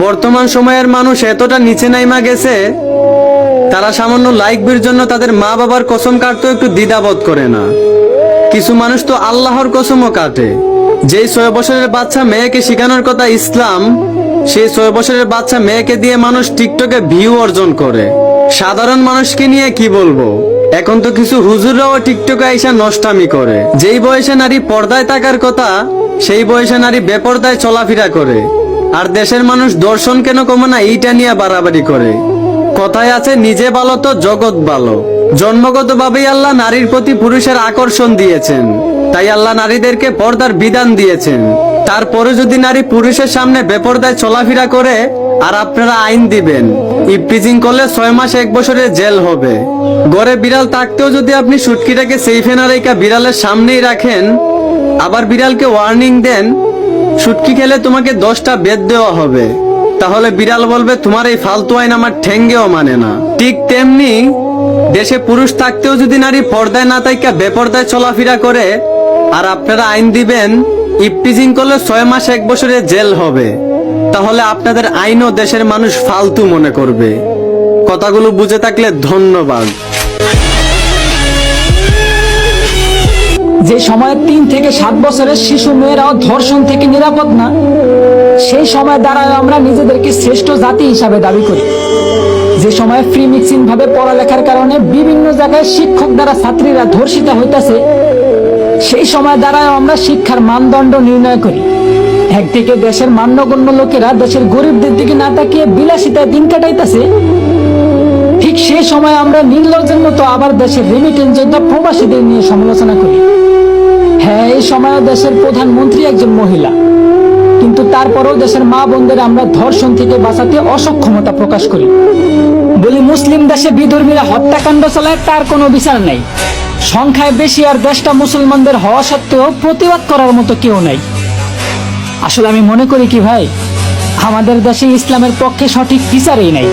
বর্তমান সময়ের মানুষ এতটা নিচে নাইমা গেছে, তারা সামান্য লাইক ভিউর জন্য তাদের মা বাবার কসম কাটতেও একটু দ্বিধাবোধ করে না। কিছু মানুষ তো আল্লাহর কসমও কাটে। যেই 6 বছরের বাচ্চা মেয়েকে শেখানোর কথা ইসলাম, সেই 6 বছরের বাচ্চা মেয়েকে দিয়ে মানুষ টিকটকে ভিউ অর্জন করে। সাধারণ মানুষকে নিয়ে কি বলবো, এখন তো কিছু হুজুররাও টিকটকে আইসা নষ্টামি করে। যেই বয়সে নারী পর্দায় থাকার কথা, সেই বয়সে নারী বেপর্দায় চলাফেরা করে। আর দেশের মানুষ দর্শন কেন কমে না, এইটা নিয়ে বাড়াবাড়ি করে। কথায় আছে, নিজে ভালো তো জগৎ ভালো। জন্মগতভাবেই আল্লাহ নারীর প্রতি পুরুষের আকর্ষণ দিয়েছেন, তাই আল্লাহ নারীদেরকে পর্দার বিধান দিয়েছেন। তারপরে যদি নারী পুরুষের সামনে বেপর্দায় চলাফেরা করে আর আপনারা আইন দিবেন, ইফটিজিং করলে 6 মাস 1 বছরের জেল হবে। ঘরে বিড়াল থাকতেও যদি আপনি সুটকিটাকে সেফে না রেখে বিড়ালের সামনেই রাখেন, আবার বিড়ালকে ওয়ার্নিং দেন, সুটকি খেলে তোমাকে 10টা বেদ দেওয়া হবে, তাহলে বিড়াল বলবে তোমার এই ফালতু আইন আমার ঠেঙ্গেও মানে না। ঠিক তেমনি দেশে পুরুষ থাকতেও যদি নারী পর্দায় না থাইকা বেপর্দায় চলাফেরা করে আর আপনারা আইন দিবেন ইফটিজিং করলে 6 মাস 1 বছরের জেল হবে, তাহলে আপনাদের আইনও দেশের মানুষ ফালতু মনে করবে। কথাগুলো বুঝে থাকলে ধন্যবাদ। যে সময় 3 থেকে 7 বছরের শিশু মেয়েরাও ধর্ষণ থেকে নিরাপদ না, সেই সময় দ্বারাও আমরা নিজেদেরকে শ্রেষ্ঠ জাতি হিসাবে দাবি করি। যে সময় ফ্রি মিক্সিং ভাবে পড়ালেখার কারণে বিভিন্ন জায়গায় শিক্ষক দ্বারা ছাত্রীরা ধর্ষিত হইতাছে, সেই সময় দ্বারাও আমরা শিক্ষার মানদণ্ড নির্ণয় করি। একদিকে দেশের মান্যগণ্য লোকেরা দেশের গরিবদের দিকে না তাকিয়ে বিলাসিতায় দিন কাটাইতেছে, ঠিক সেই সময় আমরা নির্লজ্জের মতো আবার দেশের রেমিটেন্স যোদ্ধা প্রবাসীদের নিয়ে সমালোচনা করি। হ্যাঁ, এই সময়ও দেশের প্রধানমন্ত্রী একজন মহিলা, কিন্তু তারপরেও দেশের মা বোনদের আমরা ধর্ষণ থেকে বাঁচাতে অসক্ষমতা প্রকাশ করি। বলি, মুসলিম দেশে বিধর্মীরা হত্যাকাণ্ড চালায়, তার কোনো বিচার নাই। সংখ্যায় বেশি আর দেশটা মুসলমানদের হওয়া সত্ত্বেও প্রতিবাদ করার মতো কেউ নাই। আসলে আমি মনে করি কি ভাই, আমাদের দেশে ইসলামের পক্ষে সঠিক বিচারই নাই।